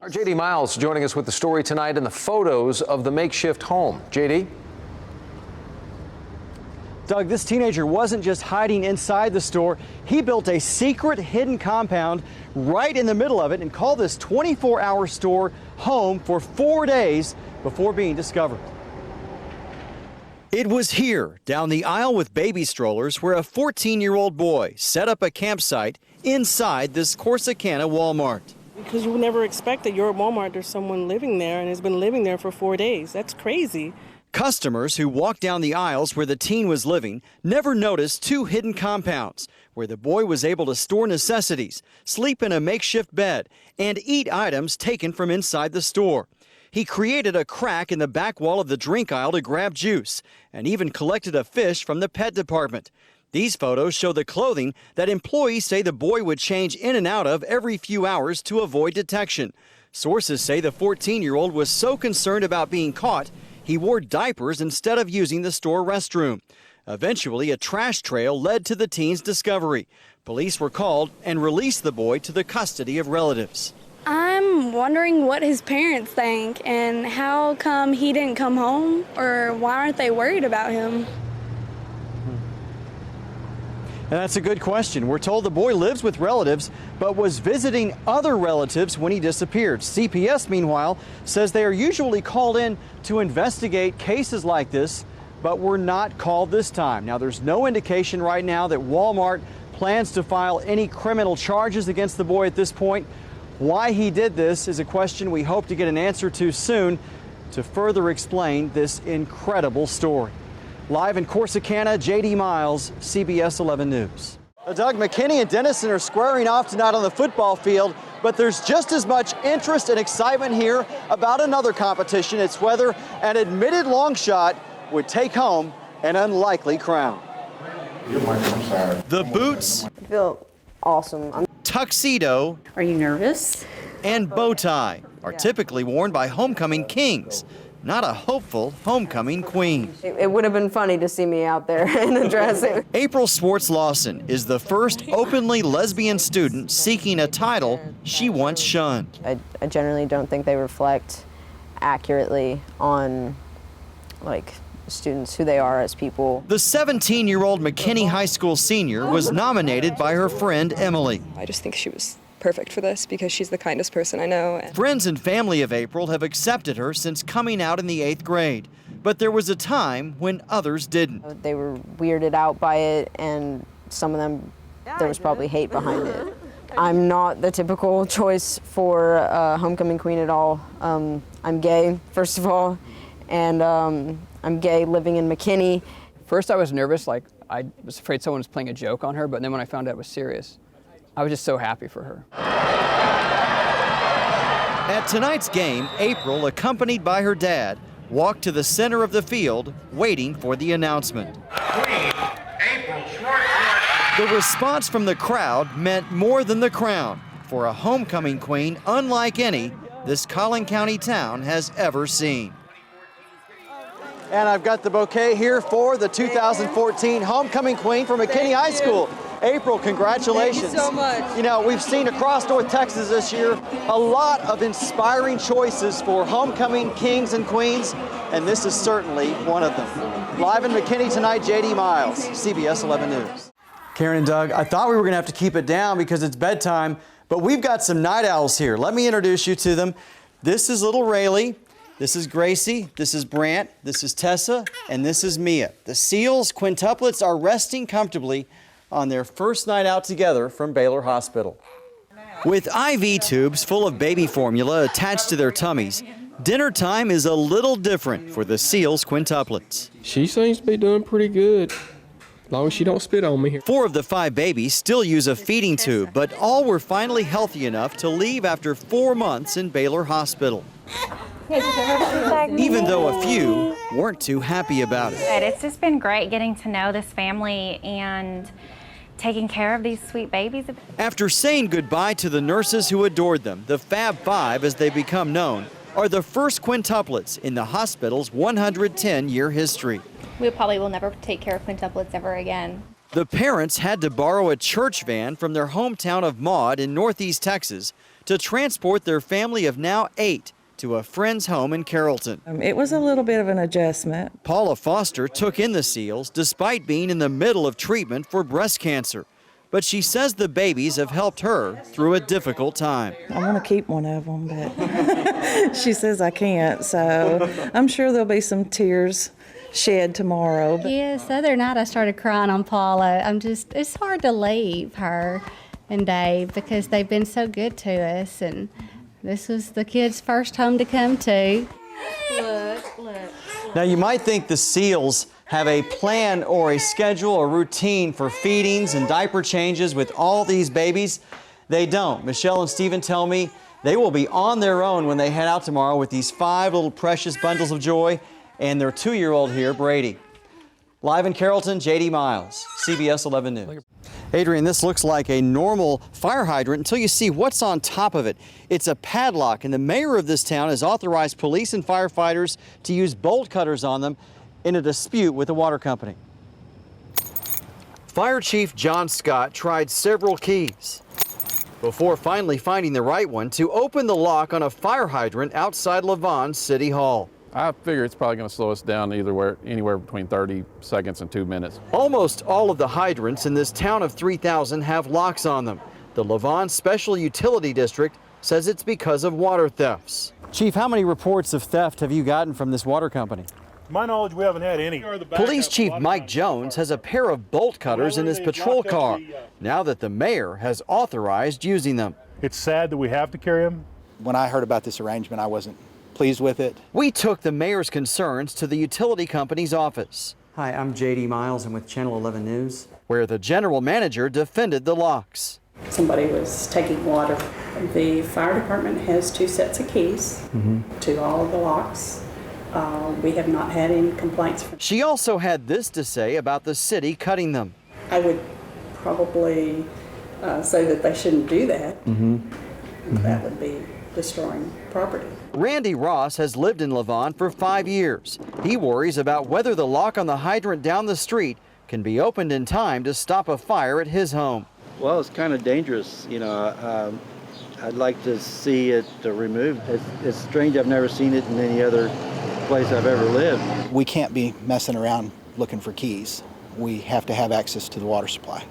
Our J.D. Miles joining us with the story tonight and the photos of the makeshift home. J.D.? Doug, this teenager wasn't just hiding inside the store. He built a secret hidden compound right in the middle of it and called this 24-hour store home for 4 days before being discovered. It was here, down the aisle with baby strollers, where a 14-year-old boy set up a campsite inside this Corsicana Walmart. Because you would never expect that you're at Walmart, there's someone living there and has been living there for 4 days. That's crazy. Customers who walked down the aisles where the teen was living never noticed two hidden compounds where the boy was able to store necessities, sleep in a makeshift bed, and eat items taken from inside the store. He created a crack in the back wall of the drink aisle to grab juice and even collected a fish from the pet department. These photos show the clothing that employees say the boy would change in and out of every few hours to avoid detection. Sources say the 14-year-old was so concerned about being caught, he wore diapers instead of using the store restroom. Eventually, a trash trail led to the teen's discovery. Police were called and released the boy to the custody of relatives. I'm wondering what his parents think and how come he didn't come home, or why aren't they worried about him? And that's a good question. We're told the boy lives with relatives, but was visiting other relatives when he disappeared. CPS, meanwhile, says they are usually called in to investigate cases like this, but were not called this time. Now, there's no indication right now that Walmart plans to file any criminal charges against the boy at this point. Why he did this is a question we hope to get an answer to soon to further explain this incredible story. Live in Corsicana, J.D. Miles, CBS 11 News. Doug, McKinney and Denison are squaring off tonight on the football field, but there's just as much interest and excitement here about another competition. It's whether an admitted long shot would take home an unlikely crown. The boots, I feel awesome. tuxedo, Are you nervous? and bow tie are typically worn by homecoming kings, not a hopeful homecoming queen. It would have been funny to see me out there in a dress. April Swartz Lawson is the first openly lesbian student seeking a title she once shunned. I generally don't think they reflect accurately on students, who they are as people. The 17-year-old McKinney High School senior was nominated by her friend Emily. I just think she was perfect for this because she's the kindest person I know. Friends and family of April have accepted her since coming out in the 8th grade, but there was a time when others didn't. They were weirded out by it, and some of them, there was probably hate behind it. I'm not the typical choice for a homecoming queen at all. I'm gay, first of all, and I'm gay living in McKinney. First I was nervous, I was afraid someone was playing a joke on her, but then when I found out it was serious, I was just so happy for her. At tonight's game, April, accompanied by her dad, walked to the center of the field, waiting for the announcement. The response from the crowd meant more than the crown for a homecoming queen unlike any this Collin County town has ever seen. And I've got the bouquet here for the 2014 homecoming queen from McKinney High School. April, congratulations. Thank you so much. You know, we've seen across North Texas this year a lot of inspiring choices for homecoming kings and queens, and this is certainly one of them. Live in McKinney tonight, J.D. Miles, CBS 11 News. Karen and Doug, I thought we were going to have to keep it down because it's bedtime, but we've got some night owls here. Let me introduce you to them. This is little Rayleigh. This is Gracie, this is Brant, this is Tessa, and this is Mia. The Seals quintuplets are resting comfortably on their first night out together from Baylor Hospital. With IV tubes full of baby formula attached to their tummies, dinner time is a little different for the Seals quintuplets. She seems to be doing pretty good, as long as she don't spit on me here. 4 of the 5 babies still use a feeding tube, but all were finally healthy enough to leave after 4 months in Baylor Hospital. Even though a few weren't too happy about it. It's just been great getting to know this family and taking care of these sweet babies. After saying goodbye to the nurses who adored them, the Fab Five, as they become known, are the first quintuplets in the hospital's 110-year history. We probably will never take care of quintuplets ever again. The parents had to borrow a church van from their hometown of Maud in northeast Texas to transport their family of now 8 to a friend's home in Carrollton. It was a little bit of an adjustment. Paula Foster took in the seals despite being in the middle of treatment for breast cancer. But she says the babies have helped her through a difficult time. I want to keep one of them, but she says I can't. So I'm sure there'll be some tears shed tomorrow. Yes, the other night I started crying on Paula. It's hard to leave her and Dave because they've been so good to us, and this was the kids' first home to come to. Look. Now you might think the seals have a plan or a schedule or routine for feedings and diaper changes with all these babies. They don't. Michelle and Stephen tell me they will be on their own when they head out tomorrow with these 5 little precious bundles of joy and their 2-year-old here, Brady. Live in Carrollton, J.D. Miles, CBS 11 News. Adrian, this looks like a normal fire hydrant until you see what's on top of it. It's a padlock, and the mayor of this town has authorized police and firefighters to use bolt cutters on them in a dispute with the water company. Fire Chief John Scott tried several keys before finally finding the right one to open the lock on a fire hydrant outside Lavon City Hall. I figure it's probably going to slow us down anywhere between 30 seconds and 2 minutes. Almost all of the hydrants in this town of 3,000 have locks on them. The Lavon Special Utility District says it's because of water thefts. Chief, how many reports of theft have you gotten from this water company? To my knowledge, we haven't had any. Police Chief Mike Jones has a pair of bolt cutters in his patrol car now that the mayor has authorized using them. It's sad that we have to carry them. When I heard about this arrangement, I wasn't pleased with it. We took the mayor's concerns to the utility company's office. Hi, I'm J.D. Miles. I'm with Channel 11 News. Where the general manager defended the locks. Somebody was taking water. The fire department has 2 sets of keys to all of the locks. We have not had any complaints. She also had this to say about the city cutting them. I would probably say that they shouldn't do that. That would be destroying property. Randy Ross has lived in Lavon for 5 years. He worries about whether the lock on the hydrant down the street can be opened in time to stop a fire at his home. Well, it's kind of dangerous, you know. I'd like to see it removed. It's strange. I've never seen it in any other place I've ever lived. We can't be messing around looking for keys. We have to have access to the water supply.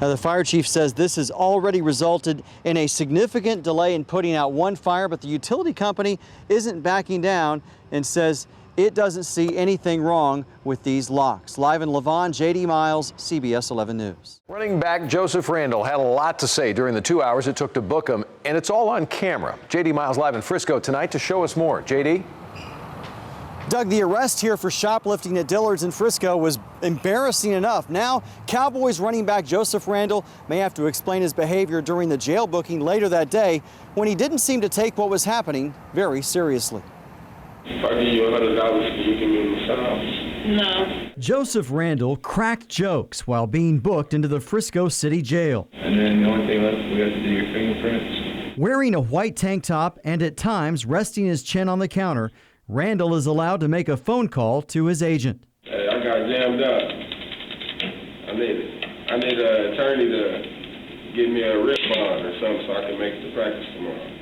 Now, the fire chief says this has already resulted in a significant delay in putting out one fire, but the utility company isn't backing down and says it doesn't see anything wrong with these locks. Live in Lavon, J.D. Miles, CBS 11 News. Running back Joseph Randall had a lot to say during the 2 hours it took to book him, and it's all on camera. J.D. Miles live in Frisco tonight to show us more. J.D.? Doug, the arrest here for shoplifting at Dillard's in Frisco was embarrassing enough. Now, Cowboys running back Joseph Randall may have to explain his behavior during the jail booking later that day when he didn't seem to take what was happening very seriously. If I give you $100, you can give me some. No. Joseph Randall cracked jokes while being booked into the Frisco City Jail. And then the only thing left, we have to do your fingerprints. Wearing a white tank top and at times resting his chin on the counter, Randall is allowed to make a phone call to his agent. Hey, I got jammed up. I need an attorney to give me a writ bond or something so I can make it to practice tomorrow.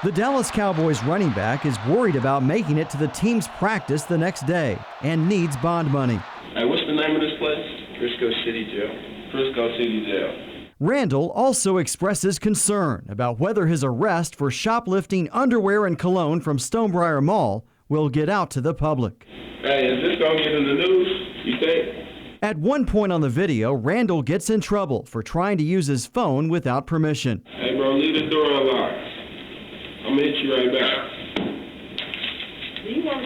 The Dallas Cowboys running back is worried about making it to the team's practice the next day and needs bond money. Hey, what's the name of this place? Frisco City Jail. Frisco City Jail. Randall also expresses concern about whether his arrest for shoplifting underwear and cologne from Stonebriar Mall will get out to the public. Hey, is this going to get in the news, you think? At one point on the video, Randall gets in trouble for trying to use his phone without permission. Hey, bro, leave the door unlocked. I'm going to hit you right back. You want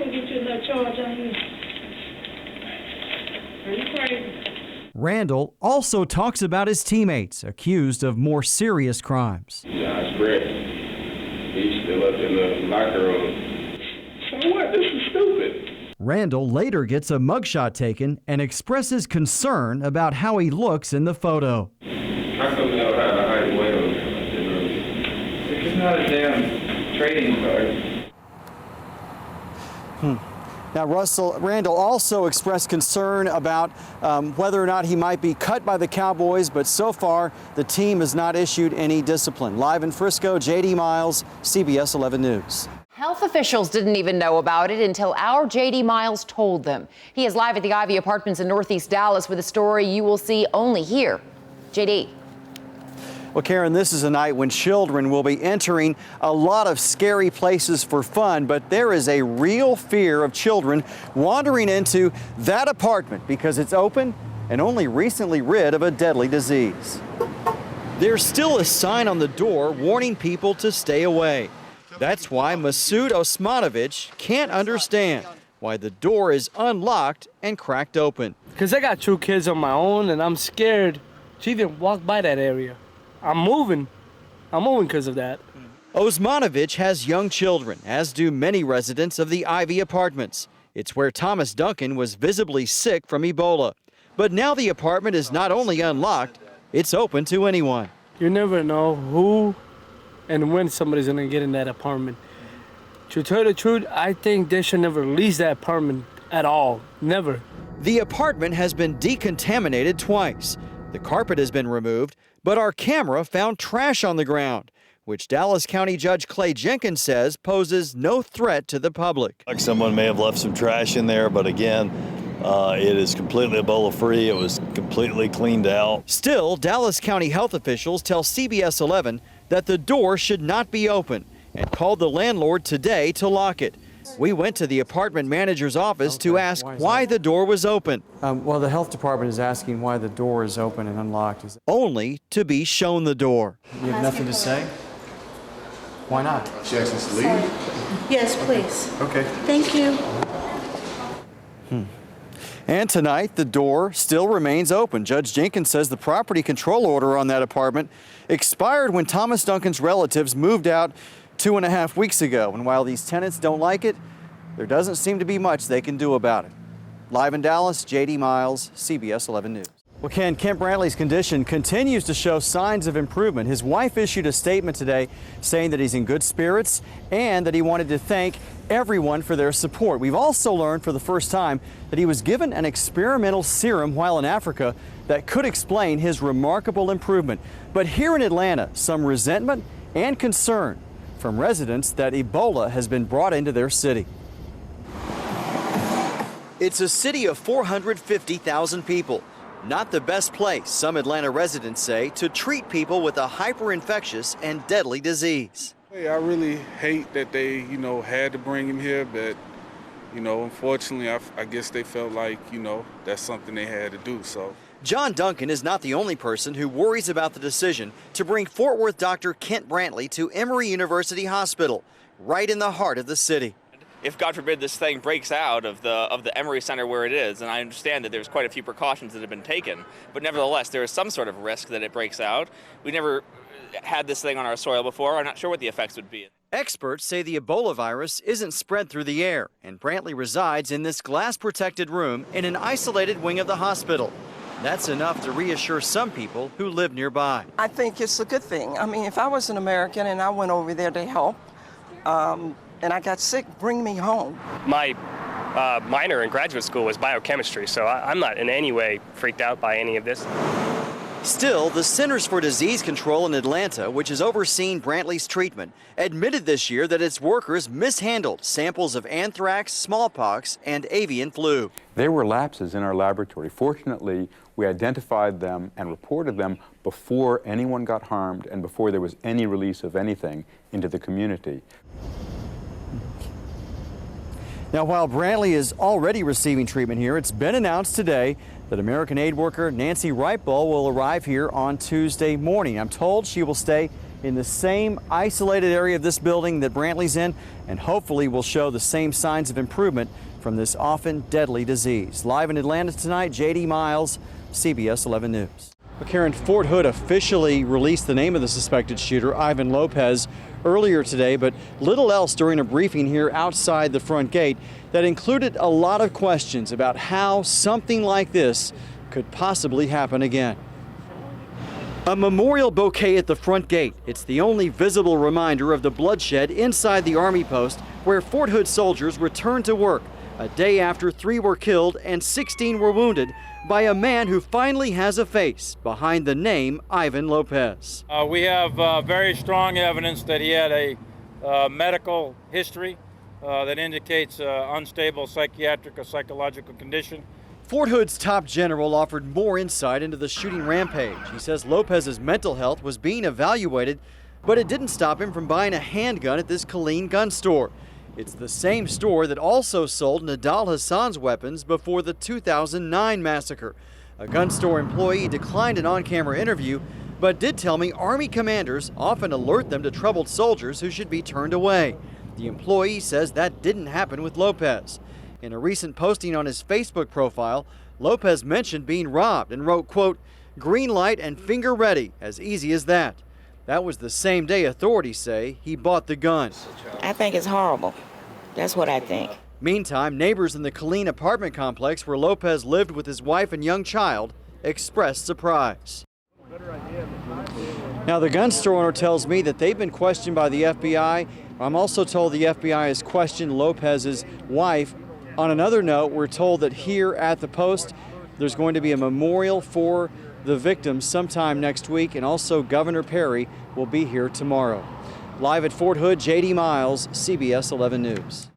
to get you that charge on you? Are you crazy? Randall also talks about his teammates accused of more serious crimes. Josh Brett, he's still up in the locker room. So what? This is stupid. Randall later gets a mugshot taken and expresses concern about how he looks in the photo. How come y'all had to hide away on him? It's not a damn trading card. Now, Randall also expressed concern about whether or not he might be cut by the Cowboys, but so far the team has not issued any discipline. Live in Frisco, J.D. Miles, CBS 11 News. Health officials didn't even know about it until our J.D. Miles told them. He is live at the Ivy Apartments in Northeast Dallas with a story you will see only here. J.D. Well, Karen, this is a night when children will be entering a lot of scary places for fun, but there is a real fear of children wandering into that apartment because it's open and only recently rid of a deadly disease. There's still a sign on the door warning people to stay away. That's why Masoud Osmanovich can't understand why the door is unlocked and cracked open. Because I got 2 kids on my own and I'm scared to even walk by that area. I'm moving because of that. Osmanovich has young children, as do many residents of the Ivy Apartments. It's where Thomas Duncan was visibly sick from Ebola. But now the apartment is not only unlocked, it's open to anyone. You never know who and when somebody's gonna get in that apartment. To tell you the truth, I think they should never lease that apartment at all. Never. The apartment has been decontaminated twice. The carpet has been removed, but our camera found trash on the ground, which Dallas County Judge Clay Jenkins says poses no threat to the public. Like someone may have left some trash in there, but again, it is completely Ebola-free. It was completely cleaned out. Still, Dallas County health officials tell CBS 11 that the door should not be open and called the landlord today to lock it. We went to the apartment manager's office to ask why the door was open. Well, the health department is asking why the door is open and unlocked. Only to be shown the door. You have nothing to say? Why not? She asked us to leave? Yes, please. Okay. Thank you. And tonight, the door still remains open. Judge Jenkins says the property control order on that apartment expired when Thomas Duncan's relatives moved out 2.5 weeks ago. And while these tenants don't like it, there doesn't seem to be much they can do about it. Live in Dallas, J.D. Miles, CBS 11 News. Well, Ken, Kent Brantley's condition continues to show signs of improvement. His wife issued a statement today saying that he's in good spirits and that he wanted to thank everyone for their support. We've also learned for the first time that he was given an experimental serum while in Africa that could explain his remarkable improvement. But here in Atlanta, some resentment and concern from residents that Ebola has been brought into their city. It's a city of 450,000 people. Not the best place, some Atlanta residents say, to treat people with a hyper-infectious and deadly disease. I really hate that they, had to bring him here, but, unfortunately, I guess they felt like, that's something they had to do, so. John Duncan is not the only person who worries about the decision to bring Fort Worth Dr. Kent Brantley to Emory University Hospital, right in the heart of the city. If, God forbid, this thing breaks out of the Emory Center where it is, and I understand that there's quite a few precautions that have been taken, but nevertheless, there is some sort of risk that it breaks out. We never had this thing on our soil before. I'm not sure what the effects would be. Experts say the Ebola virus isn't spread through the air, and Brantley resides in this glass-protected room in an isolated wing of the hospital. That's enough to reassure some people who live nearby. I think it's a good thing. I mean, if I was an American and I went over there to help, and I got sick, bring me home. My minor in graduate school was biochemistry, so I'm not in any way freaked out by any of this. Still, the Centers for Disease Control in Atlanta, which has overseen Brantley's treatment, admitted this year that its workers mishandled samples of anthrax, smallpox, and avian flu. There were lapses in our laboratory. Fortunately, we identified them and reported them before anyone got harmed and before there was any release of anything into the community. Now, while Brantley is already receiving treatment here, it's been announced today that American aid worker Nancy Wrightbull will arrive here on Tuesday morning. I'm told she will stay in the same isolated area of this building that Brantley's in and hopefully will show the same signs of improvement from this often deadly disease. Live in Atlanta tonight, J.D. Miles, CBS 11 News. Karen, Fort Hood officially released the name of the suspected shooter, Ivan Lopez, earlier today, but little else during a briefing here outside the front gate that included a lot of questions about how something like this could possibly happen again. A memorial bouquet at the front gate. It's the only visible reminder of the bloodshed inside the Army post where Fort Hood soldiers returned to work a day after 3 were killed and 16 were wounded by a man who finally has a face behind the name Ivan Lopez. We have very strong evidence that he had a medical history that indicates unstable psychiatric or psychological condition. Fort Hood's top general offered more insight into the shooting rampage. He says Lopez's mental health was being evaluated, but it didn't stop him from buying a handgun at this Killeen gun store. It's the same store that also sold Nidal Hassan's weapons before the 2009 massacre. A gun store employee declined an on-camera interview, but did tell me Army commanders often alert them to troubled soldiers who should be turned away. The employee says that didn't happen with Lopez. In a recent posting on his Facebook profile, Lopez mentioned being robbed and wrote, quote, "Green light and finger ready, as easy as that." That was the same day authorities say he bought the gun. I think it's horrible. That's what I think. Meantime, neighbors in the Killeen apartment complex where Lopez lived with his wife and young child expressed surprise. Now, the gun store owner tells me that they've been questioned by the FBI. I'm also told the FBI has questioned Lopez's wife. On another note, we're told that here at the Post, there's going to be a memorial for the victims sometime next week, and also Governor Perry will be here tomorrow. Live at Fort Hood, J.D. Miles, CBS 11 News.